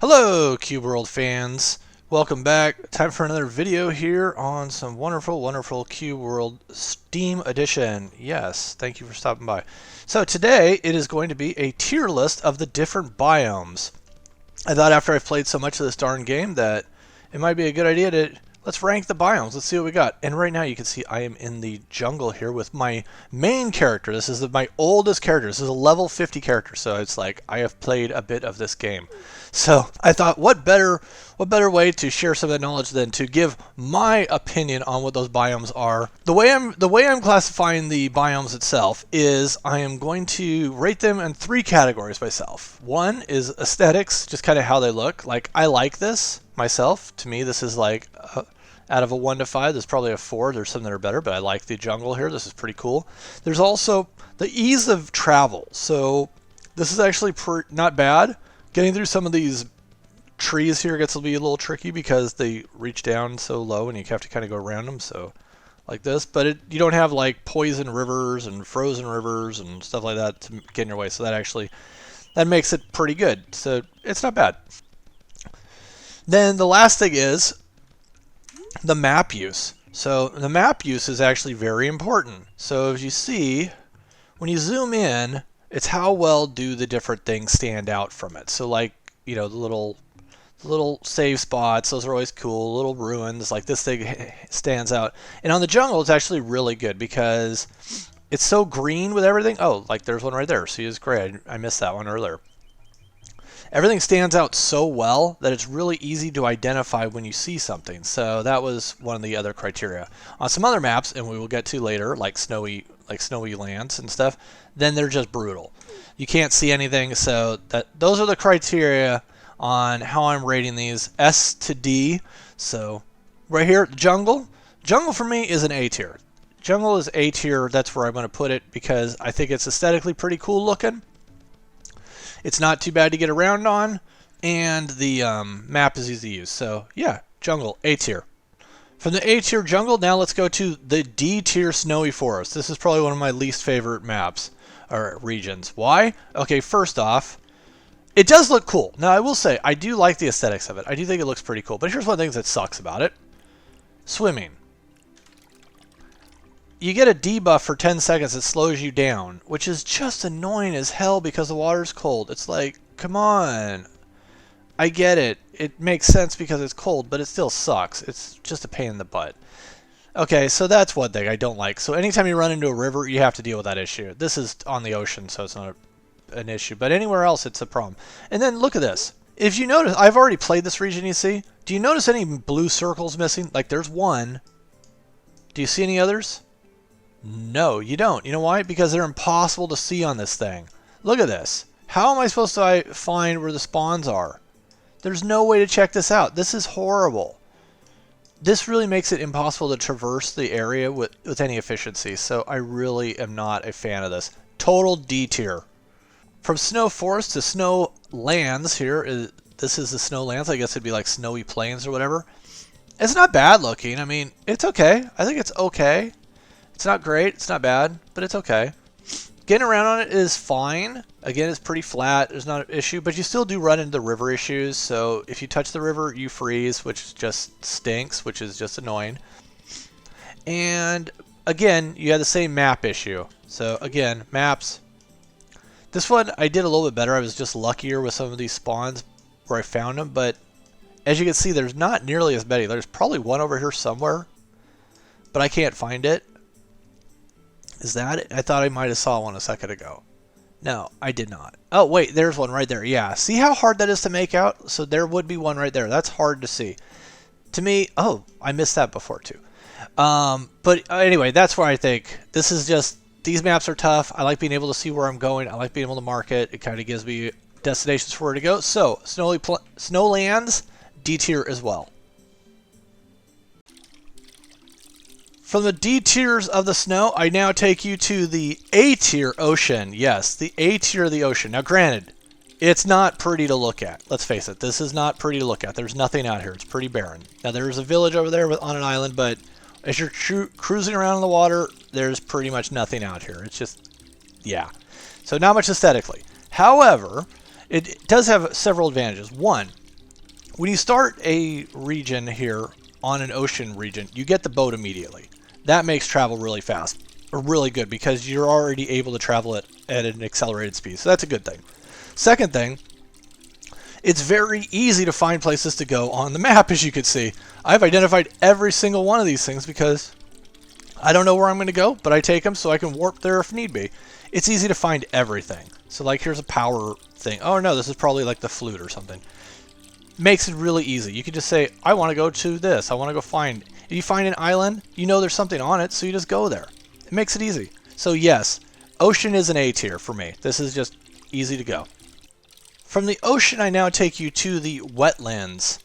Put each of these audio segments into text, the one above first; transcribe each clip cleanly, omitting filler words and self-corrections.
Hello, Cube World fans. Welcome back. Time for another video here on some wonderful Cube World Steam Edition. Yes, thank you for stopping by. So today it is going to be a tier list of the different biomes. I thought after I've played so much of this darn game that it might be a good idea to let's rank the biomes. Let's see what we got. And right now you can see I am in the jungle here with my main character. This is my oldest character. This is a level 50 character. So it's like I have played a bit of this game. So I thought what better way to share some of that knowledge than to give my opinion on what those biomes are. The way I'm classifying the biomes itself is I am going to rate them in 3 categories myself. One is aesthetics, just kind of how they look. Like I like this myself. To me this is like out of a 1 to 5, there's probably a 4. There's some that are better, but I like the jungle here. This is pretty cool. There's also the ease of travel. So this is actually not bad. Getting through some of these trees here gets to be a little tricky because they reach down so low and you have to kind of go around them. So like this, but you don't have like poison rivers and frozen rivers and stuff like that to get in your way. So that makes it pretty good. So it's not bad. Then the last thing is the map use. So the map use is actually very important. So as you see, when you zoom in, it's how well do the different things stand out from it. So like, you know, the little save spots, those are always cool. Little ruins, like this thing stands out. And on the jungle, it's actually really good because it's so green with everything. Oh, like there's one right there. See, it's great. I missed that one earlier. Everything stands out so well that it's really easy to identify when you see something. So that was one of the other criteria. On some other maps, and we will get to later, like snowy lands and stuff, then they're just brutal. You can't see anything. So those are the criteria on how I'm rating these. S to D. So right here, jungle. Jungle for me is an A tier. Jungle is A tier. That's where I'm going to put it because I think it's aesthetically pretty cool looking. It's not too bad to get around on, and the map is easy to use. So yeah, jungle, A tier. From the A tier jungle, now let's go to the D tier snowy forest. This is probably one of my least favorite maps or regions. Why? Okay, first off, it does look cool. Now I will say, I do like the aesthetics of it. I do think it looks pretty cool. But here's one of the things that sucks about it. Swimming. You get a debuff for 10 seconds that slows you down, which is just annoying as hell because the water's cold. It's like, come on. I get it. It makes sense because it's cold, but it still sucks. It's just a pain in the butt. Okay, so that's one thing I don't like. So anytime you run into a river, you have to deal with that issue. This is on the ocean, so it's not an issue. But anywhere else, it's a problem. And then look at this. If you notice, I've already played this region, you see. Do you notice any blue circles missing? Like there's one. Do you see any others? No, you don't. You know why? Because they're impossible to see on this thing. Look at this. How am I supposed to find where the spawns are? There's no way to check this out. This is horrible. This really makes it impossible to traverse the area with any efficiency. So I really am not a fan of this. Total D tier. From snow forest to snow lands here. This is the Snowlands. I guess it'd be like snowy plains or whatever. It's not bad looking. I mean, it's okay. I think it's okay. It's not great, it's not bad, but it's okay. Getting around on it is fine. Again, it's pretty flat, there's not an issue, but you still do run into the river issues. So if you touch the river, you freeze, which just stinks, which is just annoying. And again, you have the same map issue. So again, maps. This one I did a little bit better. I was just luckier with some of these spawns where I found them, but as you can see, there's not nearly as many. There's probably one over here somewhere, but I can't find it. Is that it? I thought I might have saw one a second ago. No, I did not. Oh, wait, there's one right there. Yeah, see how hard that is to make out? So there would be one right there. That's hard to see. To me, oh, I missed that before too. But anyway, that's where I think this is just, these maps are tough. I like being able to see where I'm going. I like being able to mark it. It kind of gives me destinations for where to go. So, Snowlands, D tier as well. From the D tiers of the snow, I now take you to the A tier ocean. Yes, the A tier of the ocean. Now granted, it's not pretty to look at. Let's face it, this is not pretty to look at. There's nothing out here. It's pretty barren. Now there's a village over there on an island, but as you're cruising around in the water, there's pretty much nothing out here. It's just, yeah. So not much aesthetically. However, it does have several advantages. One, When you start a region here on an ocean region, you get the boat immediately. That makes travel really fast, or really good, because you're already able to travel at an accelerated speed. So that's a good thing. Second thing, it's very easy to find places to go on the map, as you can see. I've identified every single one of these things because I don't know where I'm going to go, but I take them so I can warp there if need be. It's easy to find everything. So like here's a power thing. Oh no, this is probably like the flute or something. Makes it really easy. You can just say, I want to go to this. I want to go find. If you find an island, you know there's something on it, so you just go there. It makes it easy. So yes, ocean is an A tier for me. This is just easy to go. From the ocean, I now take you to the wetlands.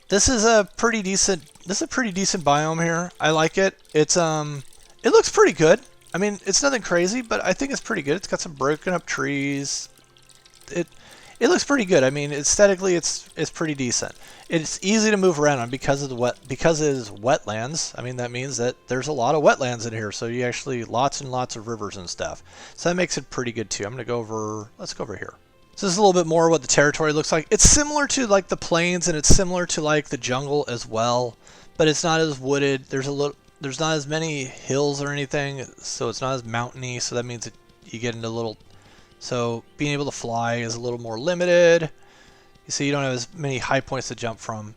This is a pretty decent biome here. I like it. It looks pretty good. I mean, it's nothing crazy, but I think it's pretty good. It's got some broken up trees. It looks pretty good. I mean, aesthetically, it's pretty decent. It's easy to move around on because it is wetlands. I mean, that means that there's a lot of wetlands in here. So you actually lots and lots of rivers and stuff. So that makes it pretty good too. I'm gonna go over. Let's go over here. So this is a little bit more what the territory looks like. It's similar to like the plains, and it's similar to like the jungle as well, but it's not as wooded. There's not as many hills or anything, so it's not as mountainy. So that means that you get into so being able to fly is a little more limited. You see, you don't have as many high points to jump from,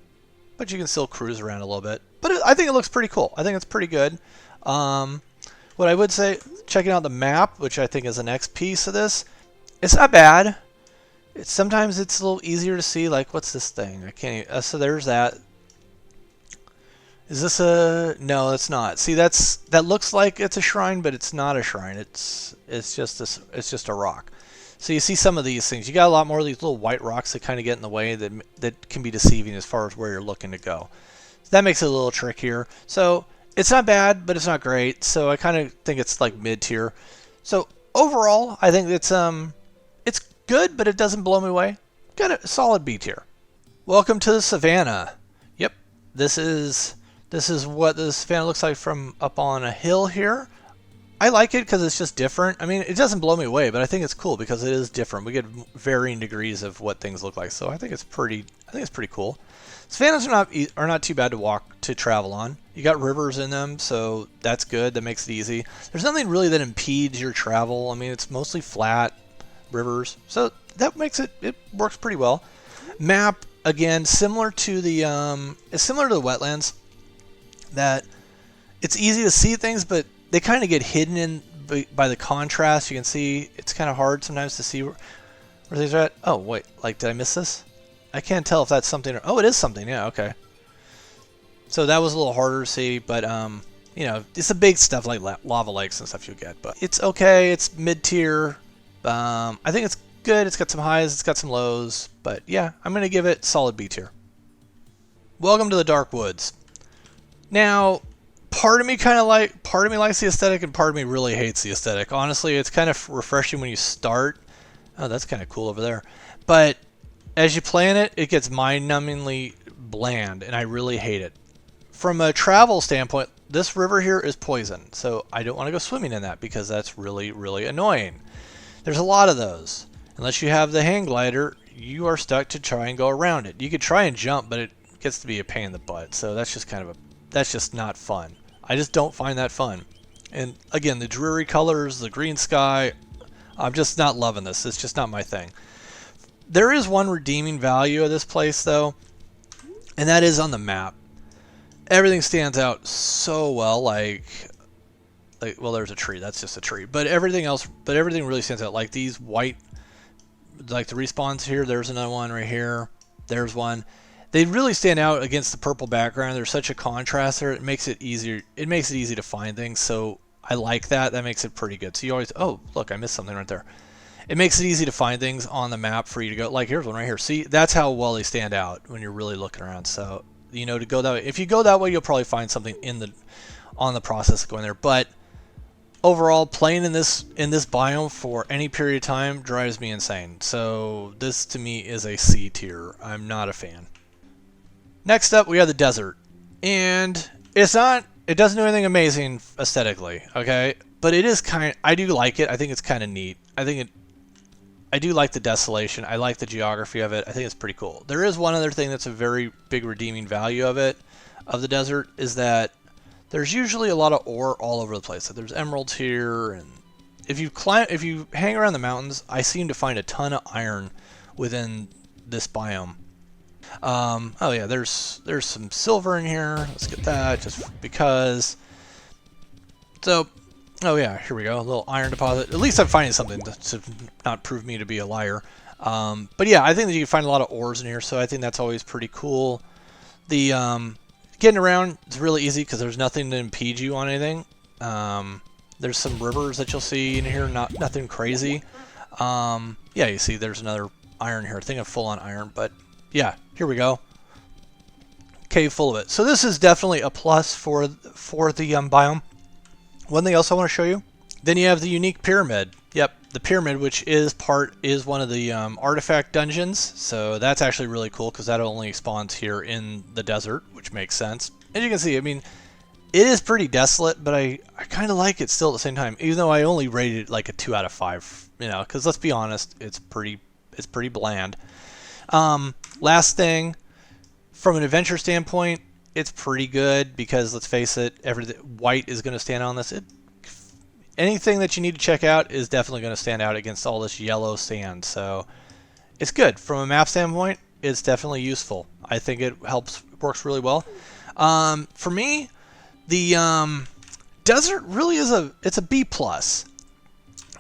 but you can still cruise around a little bit. But I think it looks pretty cool. I think it's pretty good. What I would say, checking out the map, which I think is the next piece of this, it's not bad. Sometimes it's a little easier to see, like, what's this thing? I can't even, so there's that. Is this a... No, it's not. See, that looks like it's a shrine, but it's not a shrine. It's just a rock. So you see some of these things. You got a lot more of these little white rocks that kind of get in the way that can be deceiving as far as where you're looking to go. So that makes it a little trickier. So it's not bad, but it's not great. So I kind of think it's like mid-tier. So overall, I think it's good, but it doesn't blow me away. Got a solid B tier. Welcome to the Savannah. Yep, this is what the Savannah looks like from up on a hill here. I like it because it's just different. I mean, it doesn't blow me away, but I think it's cool because it is different. We get varying degrees of what things look like, so I think it's pretty cool. Savannahs are not too bad to travel on. You got rivers in them, so that's good. That makes it easy. There's nothing really that impedes your travel. I mean, it's mostly flat rivers, so that makes it works pretty well. Map, again, similar to the wetlands, that it's easy to see things, but they kind of get hidden in by the contrast. You can see it's kind of hard sometimes to see where things are at. Oh wait, like, did I miss this? I can't tell if that's something. Oh, it is something. Yeah, okay. So that was a little harder to see, but you know, it's the big stuff like lava lakes and stuff you get. But it's okay. It's mid-tier. I think it's good. It's got some highs. It's got some lows. But yeah, I'm gonna give it solid B tier. Welcome to the Dark Woods. Now, part of me likes the aesthetic, and part of me really hates the aesthetic. Honestly, it's kind of refreshing when you start. Oh, that's kind of cool over there. But as you play in it, it gets mind-numbingly bland, and I really hate it. From a travel standpoint, this river here is poison, so I don't want to go swimming in that because that's really, really annoying. There's a lot of those. Unless you have the hang glider, you are stuck to try and go around it. You could try and jump, but it gets to be a pain in the butt, so that's just not fun. I just don't find that fun. And again, the dreary colors, the green sky, I'm just not loving this. It's just not my thing. There is one redeeming value of this place, though, and that is on the map. Everything stands out so well, like well, there's a tree. That's just a tree. But everything really stands out. Like these white, like the respawns here. There's another one right here. There's one. They really stand out against the purple background. There's such a contrast there. It makes it easier. It makes it easy to find things. So I like that. That makes it pretty good. So you always, oh, look, I missed something right there. It makes it easy to find things on the map for you to go. Like here's one right here. See, that's how well they stand out when you're really looking around. So, you know, to go that way. If you go that way, you'll probably find something on the process of going there. But overall, playing in this biome for any period of time drives me insane. So this to me is a C tier. I'm not a fan. Next up, we have the desert, and it doesn't do anything amazing aesthetically, okay? But it is I do like it. I think it's kind of neat. I think I do like the desolation. I like the geography of it. I think it's pretty cool. There is one other thing that's a very big redeeming value of it, of the desert, is that there's usually a lot of ore all over the place. Like there's emeralds here, and if you hang around the mountains, I seem to find a ton of iron within this biome. Oh yeah, there's some silver in here. Let's get that just because. So, oh yeah, here we go. A little iron deposit. At least I'm finding something to not prove me to be a liar. But yeah, I think that you can find a lot of ores in here, so I think that's always pretty cool. The getting around is really easy because there's nothing to impede you on anything. There's some rivers that you'll see in here, nothing crazy. Yeah, you see there's another iron here. I think I'm full on iron, but yeah, here we go. Cave full of it. So this is definitely a plus for the biome. One thing else I want to show you. Then you have the unique pyramid. Yep, the pyramid, which is one of the artifact dungeons. So that's actually really cool because that only spawns here in the desert, which makes sense. As you can see, I mean, it is pretty desolate, but I kind of like it still at the same time, even though I only rated it like a 2 out of 5. You know, because let's be honest, it's pretty bland. Last thing, from an adventure standpoint, it's pretty good because let's face it, white is going to stand out on this. Anything that you need to check out is definitely going to stand out against all this yellow sand. So it's good from a map standpoint. It's definitely useful. I think it works really well. For me, the desert really is it's a B plus.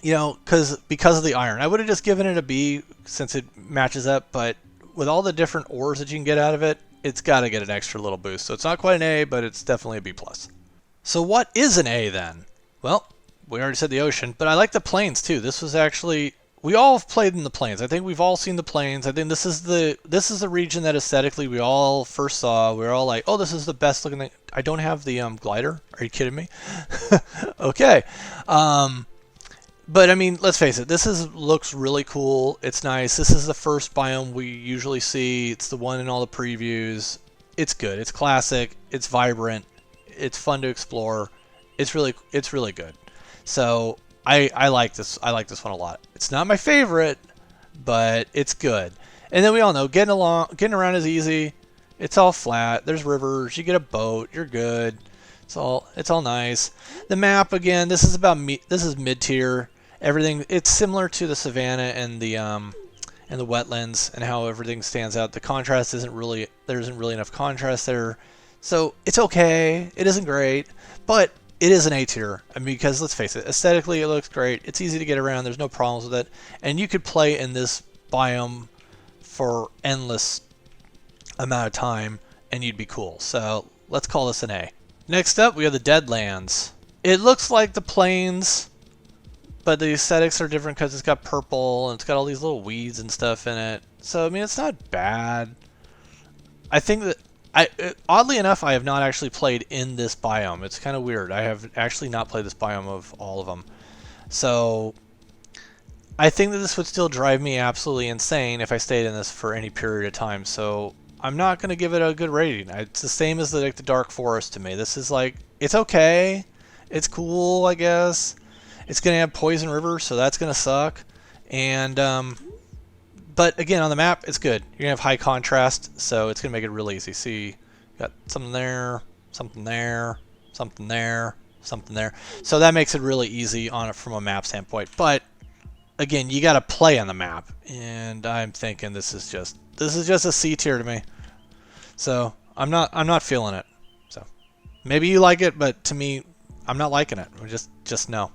You know, because of the iron. I would have just given it a B since it matches up, but with all the different ores that you can get out of it, it's got to get an extra little boost. So it's not quite an A, but it's definitely a B plus. So what is an A then? Well, we already said the ocean, but I like the plains too. This was actually, we all have played in the plains. I think we've all seen the plains. I think this is the region that aesthetically we all first saw. We were all like, oh, this is the best looking thing. I don't have the glider. Are you kidding me? Okay. But I mean, let's face it, looks really cool. It's nice. This is the first biome we usually see. It's the one in all the previews. It's good. It's classic. It's vibrant. It's fun to explore. It's really good. So I like this. I like this one a lot. It's not my favorite, but it's good. And then we all know getting around is easy. It's all flat. There's rivers. You get a boat. You're good. It's all nice. The map again. This is mid tier. Everything, it's similar to the Savannah and the Wetlands and how everything stands out. The contrast there isn't really enough contrast there. So it's okay. It isn't great, but it is an A tier. I mean, because let's face it, aesthetically it looks great. It's easy to get around. There's no problems with it. And you could play in this biome for endless amount of time and you'd be cool. So let's call this an A. Next up, we have the Deadlands. It looks like the plains, but the aesthetics are different because it's got purple and it's got all these little weeds and stuff in it. So, I mean, it's not bad. I think that, oddly enough, I have not actually played in this biome. It's kind of weird. I have actually not played this biome of all of them. So, I think that this would still drive me absolutely insane if I stayed in this for any period of time. So, I'm not going to give it a good rating. It's the same as the Dark Forest to me. This is like, it's okay. It's cool, I guess. It's going to have poison rivers, so that's going to suck. And, but again, on the map, it's good. You're going to have high contrast, so it's going to make it really easy. See, you got something there, something there, something there, something there. So that makes it really easy on it from a map standpoint. But again, you got to play on the map, and I'm thinking this is just a C tier to me. So I'm not feeling it. So maybe you like it, but to me, I'm not liking it. Just no.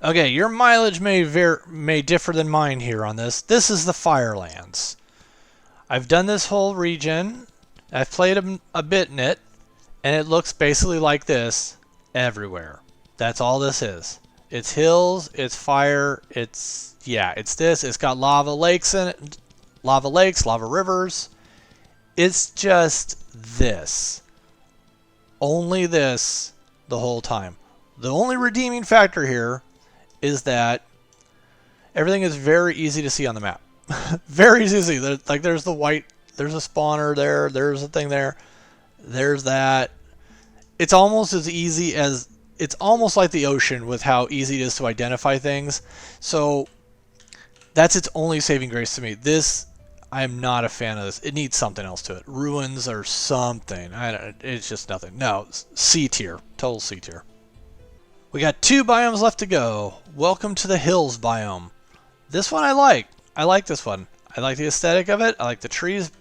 Okay, your mileage may differ than mine here on this. This is the Firelands. I've done this whole region. I've played a bit in it, and it looks basically like this everywhere. That's all this is. It's hills, it's fire, it's this. It's got lava lakes in it, lava rivers. It's just this. Only this the whole time. The only redeeming factor here is that everything is very easy to see on the map. Very easy to see. There's the white, there's a spawner there, there's a thing there, there's that. It's almost as easy as, it's almost like the ocean with how easy it is to identify things. So That's its only saving grace to me. This, I am not a fan of this. It needs something else to it. Ruins or something. It's just nothing. No, C tier. Total C tier. We got 2 biomes left to go. Welcome to the hills biome. This one I like. I like this one. I like the aesthetic of it. I like the trees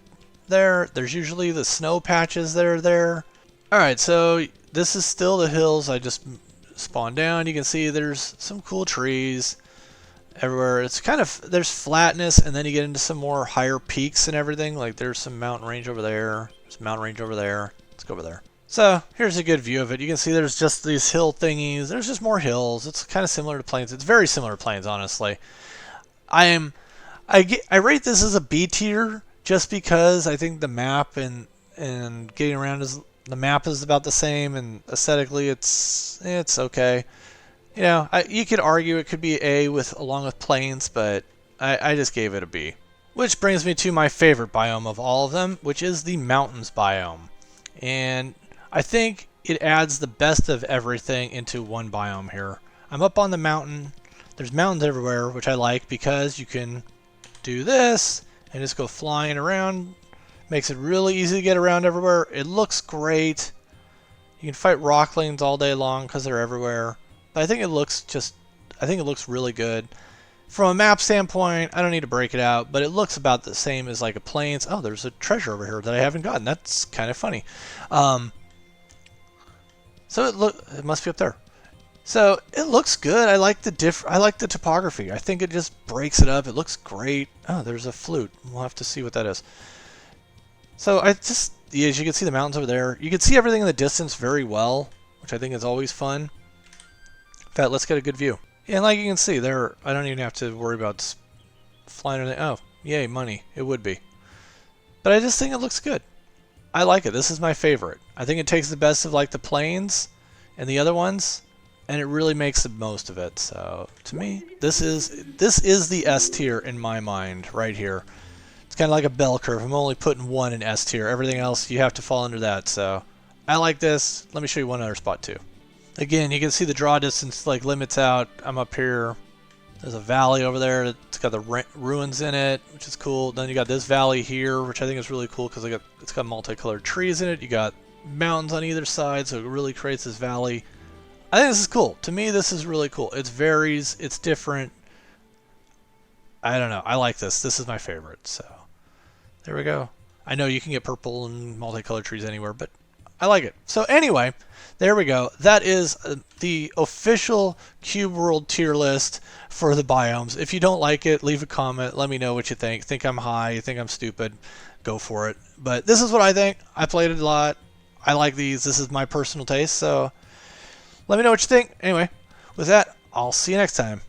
there. There's usually the snow patches that are there. Alright, so this is still the hills. I just spawned down. You can see there's some cool trees everywhere. It's kind of, there's flatness, and then you get into some more higher peaks and everything. Like there's some mountain range over there. There's a mountain range over there. Let's go over there. So here's a good view of it. You can see there's just these hill thingies. There's just more hills. It's kind of similar to plains. It's very similar to plains, honestly. I rate this as a B tier just because I think the map and getting around the map is about the same, and aesthetically it's okay. You know, you could argue it could be A along with plains, but I just gave it a B. Which brings me to my favorite biome of all of them, which is the mountains biome. And I think it adds the best of everything into one biome here. I'm up on the mountain. There's mountains everywhere, which I like because you can do this and just go flying around. Makes it really easy to get around everywhere. It looks great. You can fight rocklings all day long because they're everywhere. But I think it looks really good. From a map standpoint, I don't need to break it out, but it looks about the same as like a plains. Oh, there's a treasure over here that I haven't gotten. That's kind of funny. So it must be up there. So it looks good. I like the topography. I think it just breaks it up. It looks great. Oh, there's a flute. We'll have to see what that is. So as you can see the mountains over there. You can see everything in the distance very well, which I think is always fun. In fact, let's get a good view. Yeah, and like you can see there, I don't even have to worry about flying or anything. Oh, yay, money. It would be. But I just think it looks good. I like it. This is my favorite. I think it takes the best of like the plains and the other ones, and it really makes the most of it. So to me, this is the S tier in my mind right here. It's kind of like a bell curve. I'm only putting one in S tier. Everything else you have to fall under that. So I like this. Let me show you one other spot too. Again, you can see the draw distance like limits out. I'm up here. There's a valley over there. It's got the ruins in it, which is cool. Then you got this valley here, which I think is really cool because it's got multicolored trees in it. You got mountains on either side, so it really creates this valley. I think this is cool. To me, this is really cool. It varies. It's different. I don't know. I like this. This is my favorite. So there we go. I know you can get purple and multicolored trees anywhere, but I like it. So anyway, there we go. That is the official Cube World tier list for the biomes. If you don't like it, leave a comment. Let me know what you think. Think I'm high? You think I'm stupid? Go for it. But this is what I think. I played it a lot. I like these. This is my personal taste. So let me know what you think. Anyway, with that, I'll see you next time.